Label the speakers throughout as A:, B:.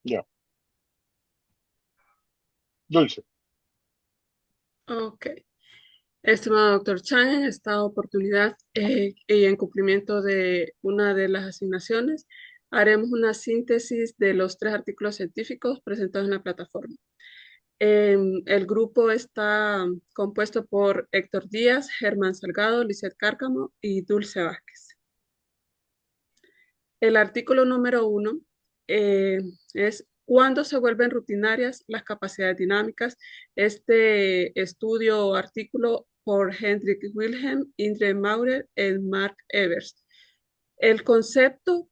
A: Ya. Dulce.
B: Ok. Estimado doctor Chan, en esta oportunidad y en cumplimiento de una de las asignaciones, haremos una síntesis de los tres artículos científicos presentados en la plataforma. El grupo está compuesto por Héctor Díaz, Germán Salgado, Lisette Cárcamo y Dulce Vázquez. El artículo número 1 es ¿cuándo se vuelven rutinarias las capacidades dinámicas? Este estudio o artículo por Hendrik Wilhelm, Indre Maurer y Mark Evers. El concepto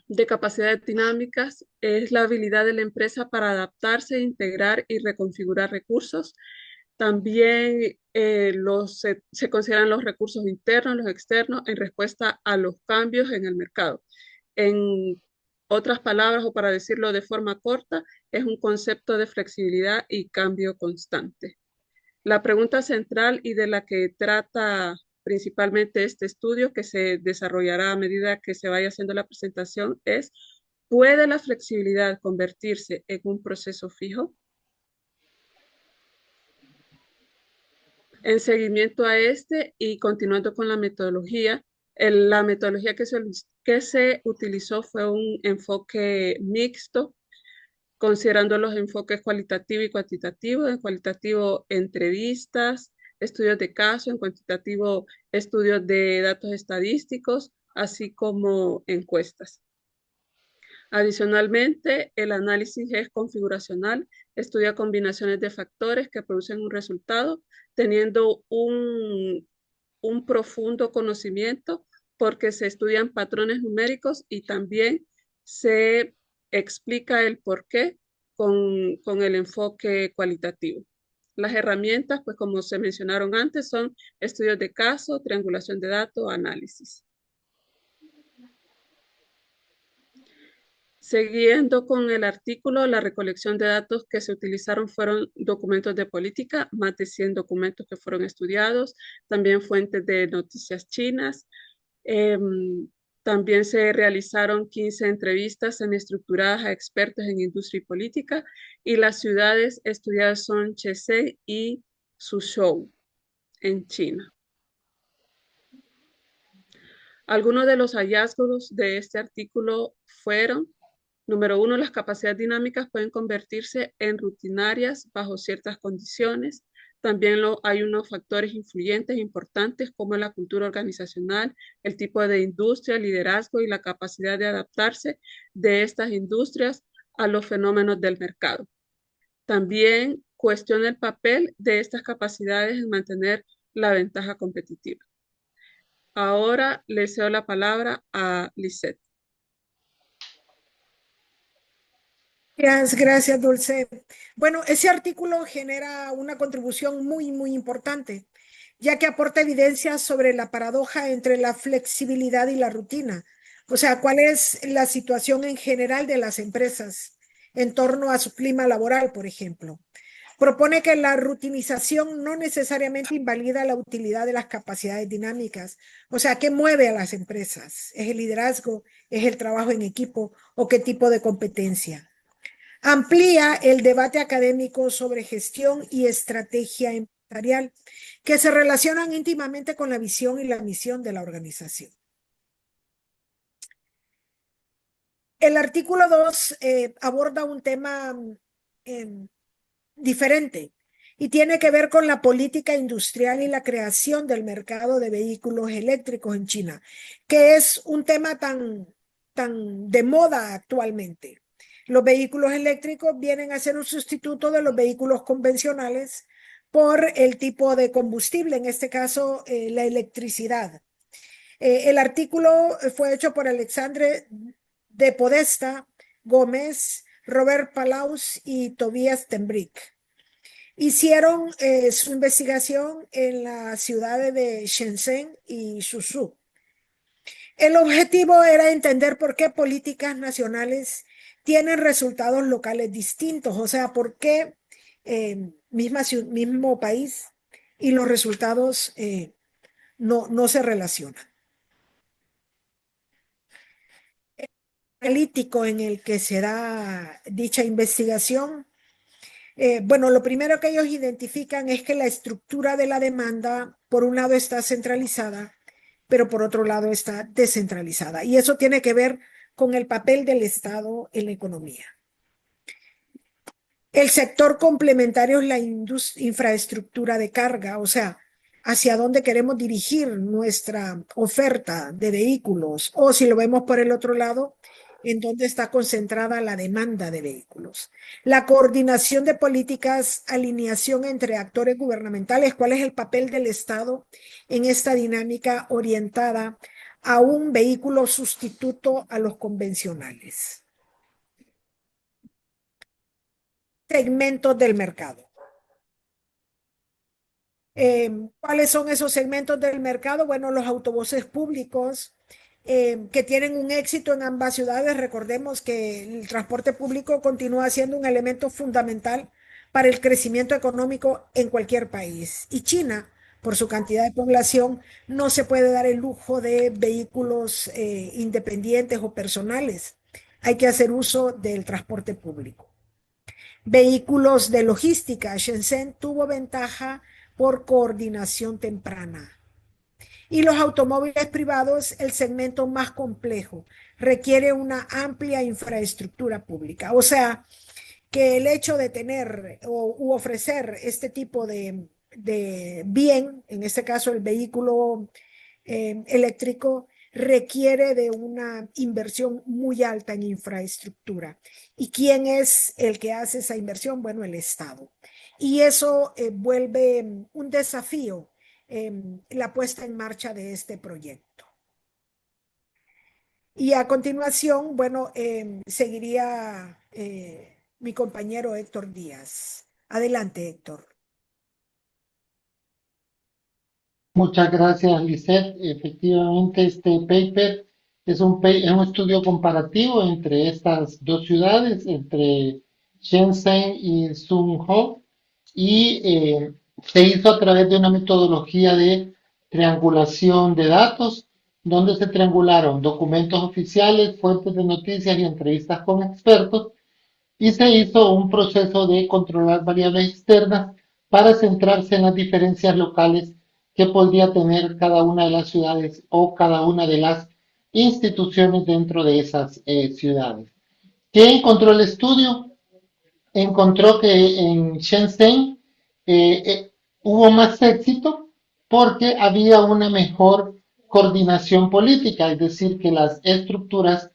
B: de capacidades dinámicas es la habilidad de la empresa para adaptarse, integrar y reconfigurar recursos. También se consideran los recursos internos, los externos, en respuesta a los cambios en el mercado. En otras palabras, o para decirlo de forma corta, es un concepto de flexibilidad y cambio constante. La pregunta central y de la que trata principalmente este estudio, que se desarrollará a medida que se vaya haciendo la presentación, es, ¿puede la flexibilidad convertirse en un proceso fijo? En seguimiento a este y continuando con la metodología, la metodología que se utilizó fue un enfoque mixto, considerando los enfoques cualitativo y cuantitativo. En cualitativo, entrevistas, estudios de caso; en cuantitativo, estudios de datos estadísticos, así como encuestas. Adicionalmente, el análisis es configuracional, estudia combinaciones de factores que producen un resultado, teniendo un profundo conocimiento porque se estudian patrones numéricos y también se explica el por qué con el enfoque cualitativo. Las herramientas, pues como se mencionaron antes, son estudios de caso, triangulación de datos, análisis. Siguiendo con el artículo, la recolección de datos que se utilizaron fueron documentos de política, más de 100 documentos que fueron estudiados, también fuentes de noticias chinas. También se realizaron 15 entrevistas semiestructuradas a expertos en industria y política, y las ciudades estudiadas son Shenzhen y Suzhou, en China. Algunos de los hallazgos de este artículo fueron: número 1, las capacidades dinámicas pueden convertirse en rutinarias bajo ciertas condiciones. También hay unos factores influyentes importantes como la cultura organizacional, el tipo de industria, el liderazgo y la capacidad de adaptarse de estas industrias a los fenómenos del mercado. También cuestiona el papel de estas capacidades en mantener la ventaja competitiva. Ahora le cedo la palabra a Lisette.
C: Gracias, Dulce. Bueno, ese artículo genera una contribución muy importante, ya que aporta evidencias sobre la paradoja entre la flexibilidad y la rutina. O sea, cuál es la situación en general de las empresas en torno a su clima laboral, por ejemplo. Propone que la rutinización no necesariamente invalida la utilidad de las capacidades dinámicas. O sea, ¿qué mueve a las empresas? ¿Es el liderazgo? ¿Es el trabajo en equipo? ¿O qué tipo de competencia? Amplía el debate académico sobre gestión y estrategia empresarial, que se relacionan íntimamente con la visión y la misión de la organización. El artículo 2 aborda un tema eh, diferente y tiene que ver con la política industrial y la creación del mercado de vehículos eléctricos en China, que es un tema tan de moda actualmente. Los vehículos eléctricos vienen a ser un sustituto de los vehículos convencionales por el tipo de combustible, en este caso la electricidad. El artículo fue hecho por Alexandre de Podesta Gómez, Robert Palaus y Tobias Tembrick. Hicieron su investigación en las ciudades de Shenzhen y Suzhou. El objetivo era entender por qué políticas nacionales tienen resultados locales distintos, o sea, por qué mismo país y los resultados no se relacionan. analítico en el que se da dicha investigación, bueno, lo primero que ellos identifican es que la estructura de la demanda, por un lado, está centralizada, pero por otro lado está descentralizada. Y eso tiene que ver con el papel del Estado en la economía. El sector complementario es la infraestructura de carga, o sea, hacia dónde queremos dirigir nuestra oferta de vehículos, o si lo vemos por el otro lado, en dónde está concentrada la demanda de vehículos. La coordinación de políticas, alineación entre actores gubernamentales, cuál es el papel del Estado en esta dinámica orientada a un vehículo sustituto a los convencionales. Segmentos del mercado. ¿Cuáles son esos segmentos del mercado? Bueno, los autobuses públicos que tienen un éxito en ambas ciudades. Recordemos que el transporte público continúa siendo un elemento fundamental para el crecimiento económico en cualquier país. Y China, por su cantidad de población, no se puede dar el lujo de vehículos independientes o personales. Hay que hacer uso del transporte público. Vehículos de logística. Shenzhen tuvo ventaja por coordinación temprana. Y los automóviles privados, el segmento más complejo, requiere una amplia infraestructura pública. O sea, que el hecho de tener u ofrecer este tipo de bien, en este caso el vehículo eléctrico, requiere de una inversión muy alta en infraestructura. ¿Y quién es el que hace esa inversión? Bueno, el Estado. Y eso vuelve un desafío la puesta en marcha de este proyecto. Y a continuación, bueno, seguiría mi compañero Héctor Díaz. Adelante, Héctor.
A: Muchas gracias, Lisette. Efectivamente, este paper es un estudio comparativo entre estas dos ciudades, entre Shenzhen y Suzhou, y se hizo a través de una metodología de triangulación de datos, donde se triangularon documentos oficiales, fuentes de noticias y entrevistas con expertos, y se hizo un proceso de controlar variables externas para centrarse en las diferencias locales que podría tener cada una de las ciudades o cada una de las instituciones dentro de esas ciudades. ¿Qué encontró el estudio? Encontró que en Shenzhen hubo más éxito porque había una mejor coordinación política, es decir, que las estructuras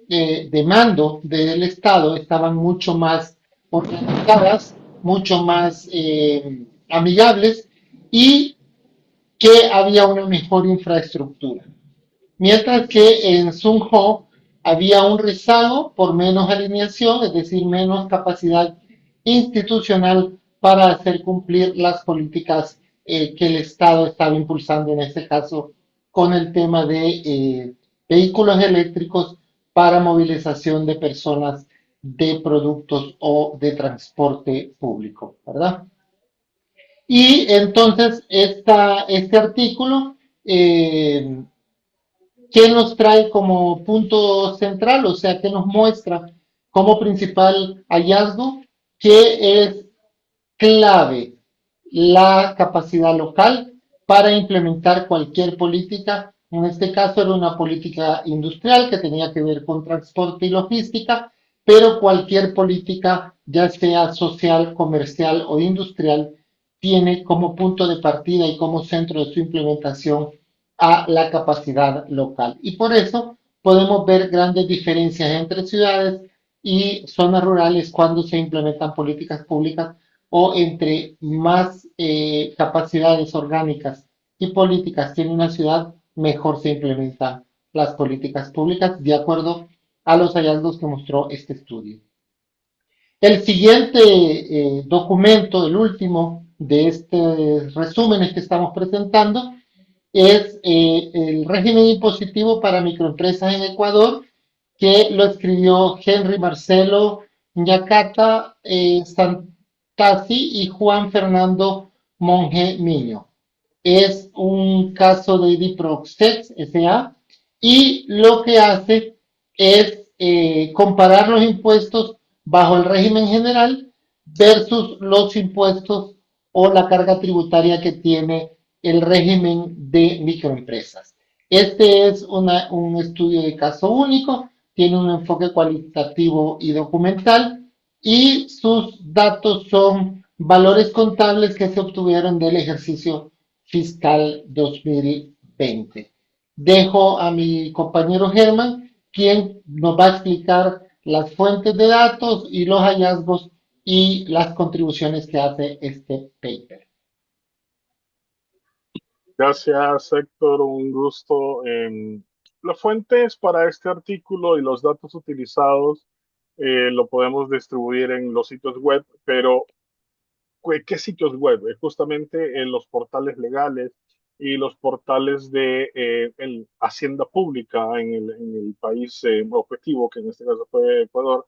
A: de mando del Estado estaban mucho más organizadas, mucho más amigables y que había una mejor infraestructura. Mientras que en Suzhou había un rezago por menos alineación, es decir, menos capacidad institucional para hacer cumplir las políticas que el Estado estaba impulsando, en este caso, con el tema de vehículos eléctricos para movilización de personas, de productos o de transporte público, ¿verdad? Y entonces este artículo, ¿qué nos trae como punto central? O sea, ¿qué nos muestra como principal hallazgo? Que es clave la capacidad local para implementar cualquier política. En este caso era una política industrial que tenía que ver con transporte y logística, pero cualquier política, ya sea social, comercial o industrial, tiene como punto de partida y como centro de su implementación a la capacidad local. Y por eso podemos ver grandes diferencias entre ciudades y zonas rurales cuando se implementan políticas públicas o entre más capacidades orgánicas y políticas tiene una ciudad, mejor se implementan las políticas públicas de acuerdo a los hallazgos que mostró este estudio. El siguiente documento, el último de estos resúmenes que estamos presentando, es el régimen impositivo para microempresas en Ecuador, que lo escribió Henry Marcelo Ñacata Santasi y Juan Fernando Monge Miño. Es un caso de Diproxex S.A. y lo que hace es comparar los impuestos bajo el régimen general versus los impuestos o la carga tributaria que tiene el régimen de microempresas. Este es un estudio de caso único, tiene un enfoque cualitativo y documental y sus datos son valores contables que se obtuvieron del ejercicio fiscal 2020. Dejo a mi compañero Germán, quien nos va a explicar las fuentes de datos y los hallazgos y las contribuciones que hace este paper.
D: Gracias, Héctor. Un gusto. Las fuentes para este artículo y los datos utilizados lo podemos distribuir en los sitios web, pero ¿qué sitios web? Justamente en los portales legales y los portales de Hacienda Pública en el país objetivo, que en este caso fue Ecuador,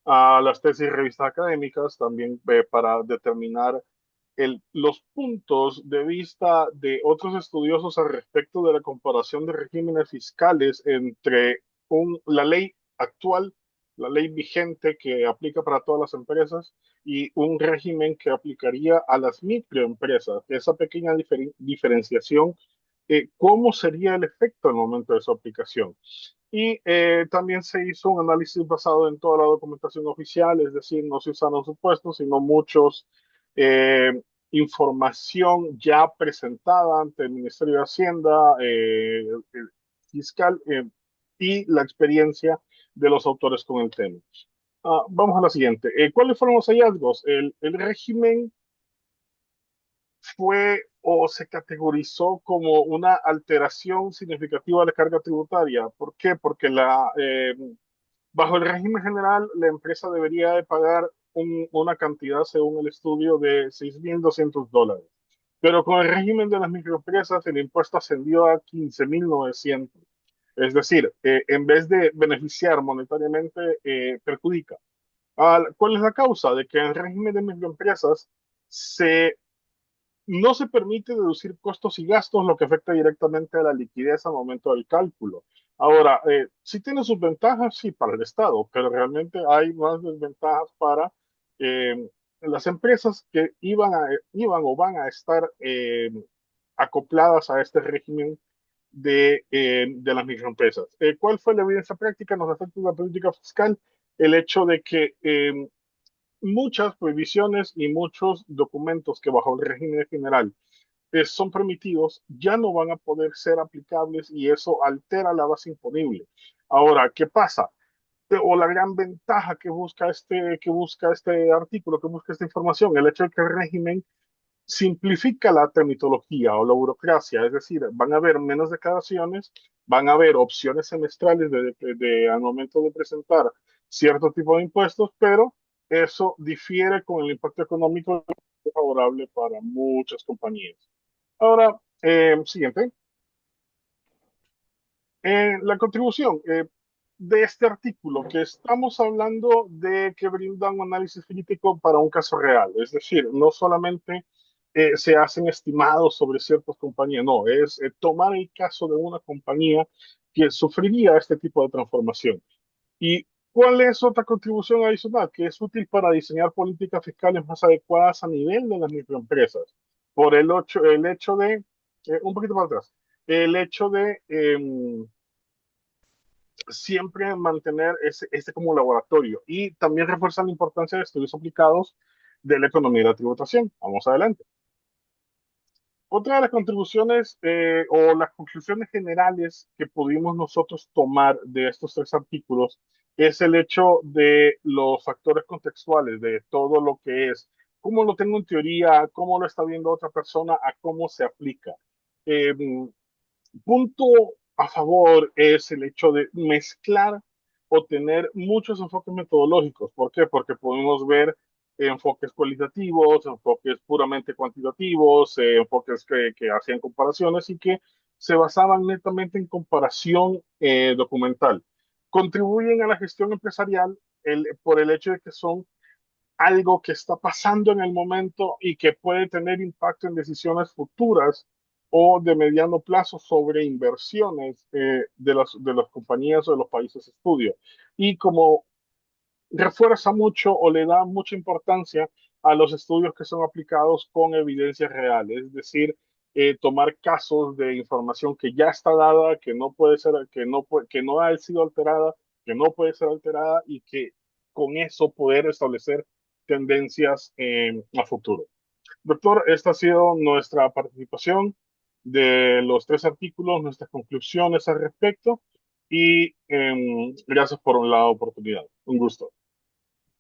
D: a las tesis y revistas académicas también para determinar los puntos de vista de otros estudiosos al respecto de la comparación de regímenes fiscales entre la ley actual, la ley vigente que aplica para todas las empresas y un régimen que aplicaría a las microempresas. Esa pequeña diferenciación, ¿cómo sería el efecto al momento de su aplicación? Y también se hizo un análisis basado en toda la documentación oficial, es decir, no se usaron supuestos, sino muchos información ya presentada ante el Ministerio de Hacienda, fiscal y la experiencia de los autores con el tema. Vamos a la siguiente. ¿Cuáles fueron los hallazgos? El régimen fue o se categorizó como una alteración significativa de la carga tributaria. ¿Por qué? Porque bajo el régimen general la empresa debería de pagar una cantidad, según el estudio, de $6.200. Pero con el régimen de las microempresas el impuesto ascendió a 15.900. Es decir, en vez de beneficiar monetariamente, perjudica. ¿Cuál es la causa? De que en el régimen de microempresas no se permite deducir costos y gastos, lo que afecta directamente a la liquidez al momento del cálculo. Ahora, sí tiene sus ventajas, sí, para el Estado, pero realmente hay más desventajas para las empresas que iban o van a estar acopladas a este régimen de las microempresas. ¿Cuál fue la evidencia práctica en los efectos de la política fiscal? El hecho de que muchas prohibiciones y muchos documentos que bajo el régimen general son permitidos ya no van a poder ser aplicables y eso altera la base imponible. Ahora, ¿qué pasa? O la gran ventaja que busca este artículo, que busca esta información, el hecho de que el régimen simplifica la tramitología o la burocracia, es decir, van a haber menos declaraciones, van a haber opciones semestrales al momento de presentar cierto tipo de impuestos, pero eso difiere con el impacto económico favorable para muchas compañías. Ahora, siguiente. La contribución de este artículo, que estamos hablando de que brinda un análisis crítico para un caso real, es decir, no solamente se hacen estimados sobre ciertas compañías, no, es tomar el caso de una compañía que sufriría este tipo de transformación. ¿Y cuál es otra contribución adicional? Que es útil para diseñar políticas fiscales más adecuadas a nivel de las microempresas. Por el hecho de, un poquito más atrás, el hecho de siempre mantener este como laboratorio y también refuerza la importancia de estudios aplicados de la economía y la tributación. Vamos adelante. Otra de las contribuciones o las conclusiones generales que pudimos nosotros tomar de estos tres artículos es el hecho de los factores contextuales, de todo lo que es, cómo lo tengo en teoría, cómo lo está viendo otra persona, a cómo se aplica. Eh, Punto a favor es el hecho de mezclar o tener muchos enfoques metodológicos. ¿Por qué? Porque podemos ver enfoques cualitativos, enfoques puramente cuantitativos, enfoques que hacían comparaciones y que se basaban netamente en comparación documental. Contribuyen a la gestión empresarial por el hecho de que son algo que está pasando en el momento y que puede tener impacto en decisiones futuras o de mediano plazo sobre inversiones de las compañías o de los países de estudio. Y como refuerza mucho o le da mucha importancia a los estudios que son aplicados con evidencias reales, es decir, tomar casos de información que ya está dada, que no puede ser, que no ha sido alterada, que no puede ser alterada y que con eso poder establecer tendencias a futuro. Doctor, esta ha sido nuestra participación de los 3 artículos, nuestras conclusiones al respecto y gracias por la oportunidad. Un gusto.